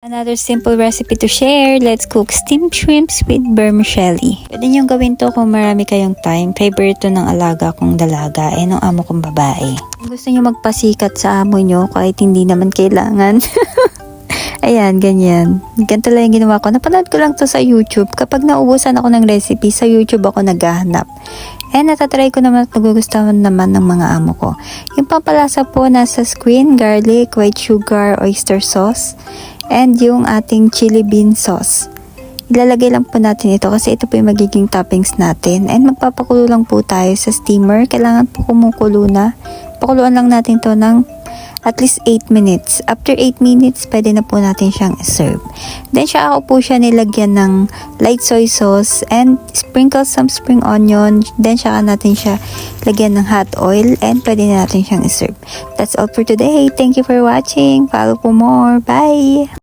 Another simple recipe to share. Let's cook steamed shrimps with vermicelli. Pwede nyo gawin to kung marami kayong time. Favorite to ng alaga kong dalaga ng amo kong babae. Kung gusto nyo magpasikat sa amo nyo kahit hindi naman kailangan. Ayan, ganyan. Ganito lang yung ginawa ko. Napanood ko lang to sa YouTube. Kapag naubusan ako ng recipe, sa YouTube ako naghahanap. Natatry ko naman at magugustuhan naman ng mga amo ko. Yung pampalasa po nasa screen, garlic, white sugar, oyster sauce, and yung ating chili bean sauce. Ilalagay lang po natin ito kasi ito po yung magiging toppings natin. And magpapakulo lang po tayo sa steamer. Kailangan po kumukulo na. Pakuluan lang natin to ng at least 8 minutes. After 8 minutes, pwede na po natin siyang serve. Then, ako po siya nilagyan ng light soy sauce and sprinkle some spring onion. Then, natin siya lagyan ng hot oil and pwede na natin siyang serve. That's all for today. Thank you for watching. Follow for more. Bye!